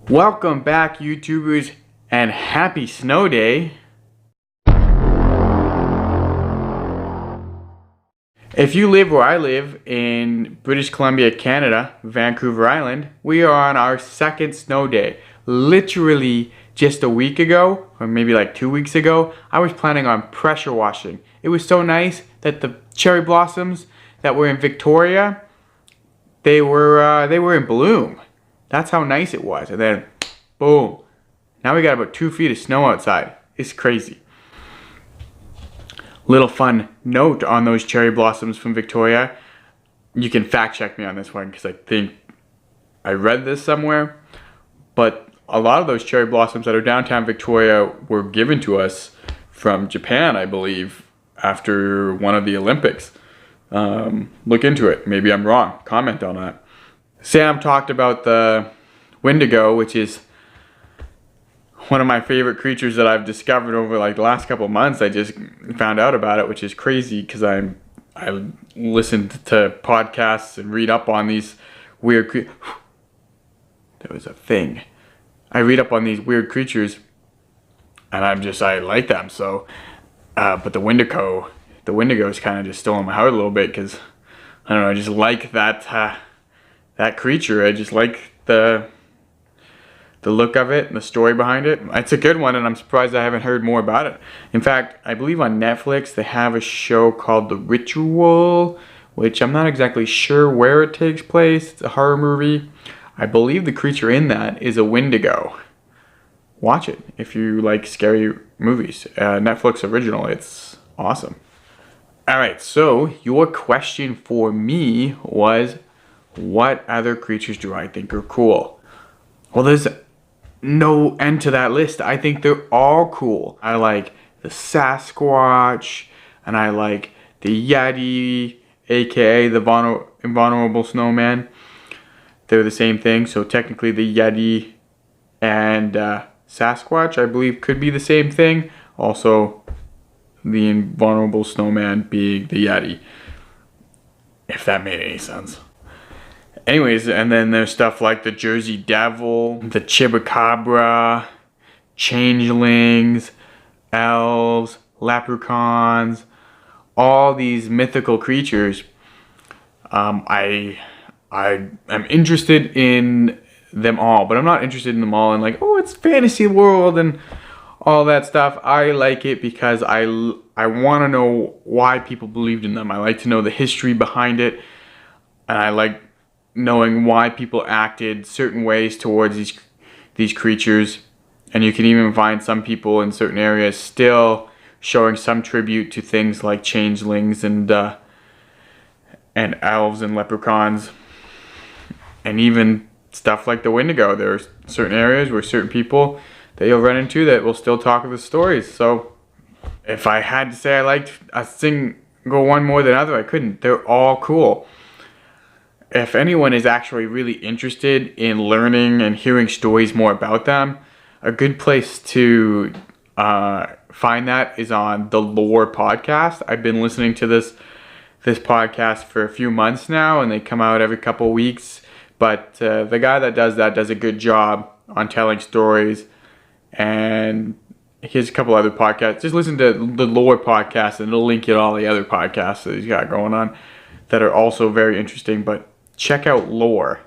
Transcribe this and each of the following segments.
Welcome back, YouTubers, and happy snow day. If you live where I live in British Columbia, Canada, Vancouver Island, we are on our second snow day. Literally just a week ago, or maybe like 2 weeks ago, I was planning on pressure washing. It was so nice that the cherry blossoms that were in Victoria, they were in bloom. That's how nice it was. And then, boom. Now we got about 2 feet of snow outside. It's crazy. Little fun note on those cherry blossoms from Victoria. You can fact check me on this one because I think I read this somewhere. But a lot of those cherry blossoms that are downtown Victoria were given to us from Japan, I believe, after one of the Olympics. Look into it. Maybe I'm wrong. Comment on that. Sam talked about the Wendigo, which is one of my favorite creatures that I've discovered over like the last couple of months. I just found out about it, which is crazy because I listened to podcasts and read up on these weird there was a thing. I read up on these weird creatures and I like them. So, but the Wendigo is kind of just stolen my heart a little bit because I don't know. I just like that creature. I just like the look of it and the story behind it. It's a good one, and I'm surprised I haven't heard more about it. In fact, I believe on Netflix they have a show called The Ritual, which I'm not exactly sure where it takes place. It's a horror movie. I believe the creature in that is a Wendigo. Watch it if you like scary movies. Netflix original. It's awesome. Alright, so your question for me was, what other creatures do I think are cool? Well, there's no end to that list. I think they're all cool. I like the Sasquatch, and I like the Yeti, aka the invulnerable snowman. They're the same thing, so technically the Yeti and Sasquatch, I believe, could be the same thing. Also, the invulnerable snowman being the Yeti, if that made any sense. Anyways, and then there's stuff like the Jersey Devil, the Chupacabra, changelings, elves, leprechauns, all these mythical creatures. I am interested in them all, but I'm not interested in them all in like, oh, it's fantasy world and all that stuff. I like it because I want to know why people believed in them. I like to know the history behind it, and I like knowing why people acted certain ways towards these creatures. And you can even find some people in certain areas still showing some tribute to things like changelings and elves and leprechauns, and even stuff like the Wendigo. There are certain areas where certain people that you'll run into that will still talk of the stories. So if I had to say I liked a single one more than other, I couldn't. They're all cool. If anyone is actually really interested in learning and hearing stories more about them, a good place to find that is on the Lore podcast. I've been listening to this podcast for a few months now, and they come out every couple weeks. But the guy that does that does a good job on telling stories. And here's a couple other podcasts. Just listen to the Lore podcast, and it'll link you to all the other podcasts that he's got going on that are also very interesting. But check out Lore.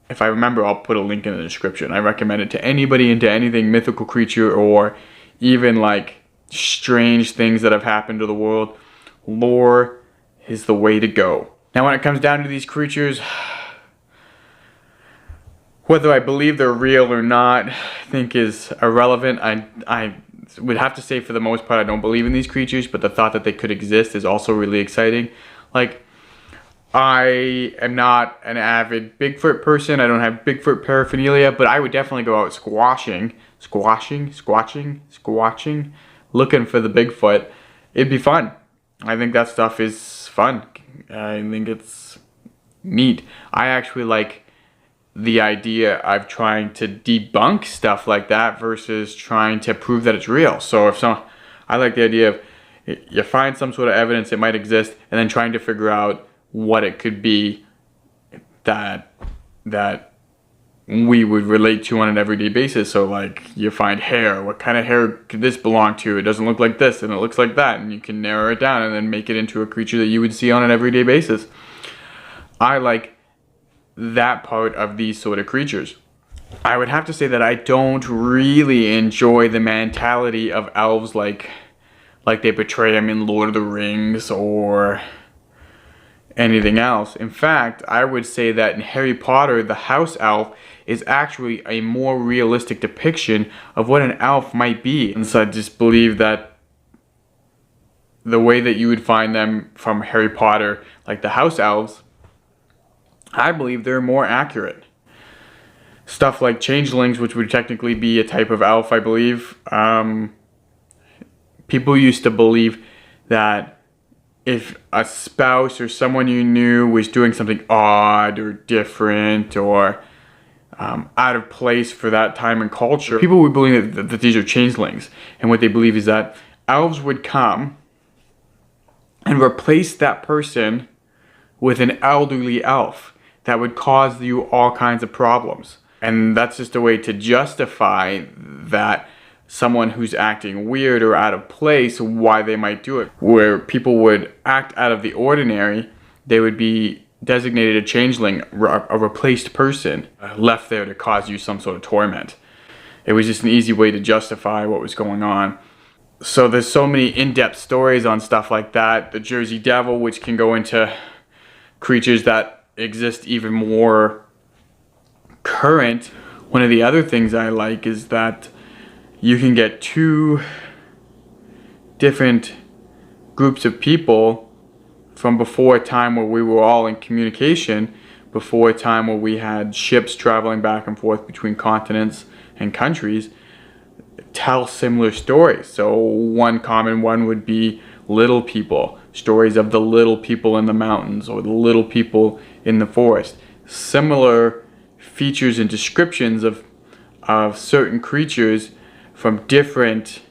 If I remember, I'll put a link in the description. I recommend it to anybody into anything mythical creature or even like strange things that have happened to the world. Lore is the way to go. Now, when it comes down to these creatures, whether I believe they're real or not, I think is irrelevant. I would have to say for the most part I don't believe in these creatures, but the thought that they could exist is also really exciting. Like, I am not an avid Bigfoot person. I don't have Bigfoot paraphernalia, but I would definitely go out squatching, looking for the Bigfoot. It'd be fun. I think that stuff is fun. I think it's neat. I actually like the idea of trying to debunk stuff like that versus trying to prove that it's real. So I like the idea of you find some sort of evidence it might exist, and then trying to figure out what it could be that we would relate to on an everyday basis. So like you find hair, what kind of hair could this belong to? It doesn't look like this and it looks like that, and you can narrow it down and then make it into a creature that you would see on an everyday basis. I like that part of these sort of creatures. I would have to say that I don't really enjoy the mentality of elves like they portray them in Lord of the Rings or anything else. In fact, I would say that in Harry Potter, the house elf is actually a more realistic depiction of what an elf might be. And so I just believe that the way that you would find them from Harry Potter, like the house elves, I believe they're more accurate. Stuff like changelings, which would technically be a type of elf, I believe. People used to believe that if a spouse or someone you knew was doing something odd or different or out of place for that time and culture, people would believe that these are changelings. And what they believe is that elves would come and replace that person with an elderly elf that would cause you all kinds of problems. And that's just a way to justify that someone who's acting weird or out of place, why they might do it. Where people would act out of the ordinary, they would be designated a changeling, a replaced person, left there to cause you some sort of torment. It was just an easy way to justify what was going on. So there's so many in-depth stories on stuff like that. The Jersey Devil, which can go into creatures that exist even more current. One of the other things I like is that you can get two different groups of people from before a time where we were all in communication, before a time where we had ships traveling back and forth between continents and countries, tell similar stories. So one common one would be little people, stories of the little people in the mountains or the little people in the forest. Similar features and descriptions of certain creatures from different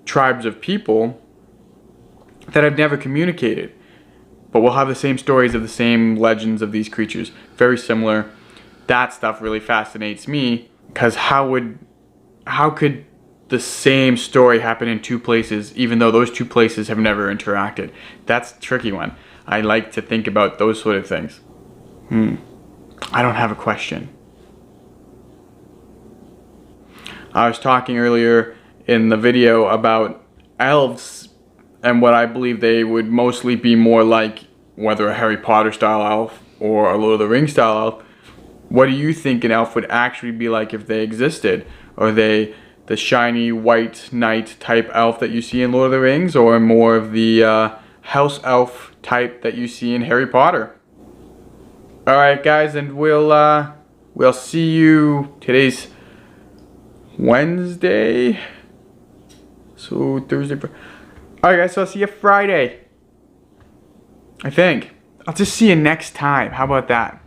tribes of people that have never communicated, but will have the same stories of the same legends of these creatures. Very similar. That stuff really fascinates me, because how could the same story happen in two places even though those two places have never interacted? That's a tricky one. I like to think about those sort of things. I don't have a question. I was talking earlier in the video about elves and what I believe they would mostly be more like, whether a Harry Potter style elf or a Lord of the Rings style elf. What do you think an elf would actually be like if they existed? Are they the shiny white knight type elf that you see in Lord of the Rings, or more of the house elf type that you see in Harry Potter? Alright guys, and we'll see you. Today's Wednesday, so Thursday. Alright guys, so I'll see you Friday, I think. I'll just see you next time. How about that?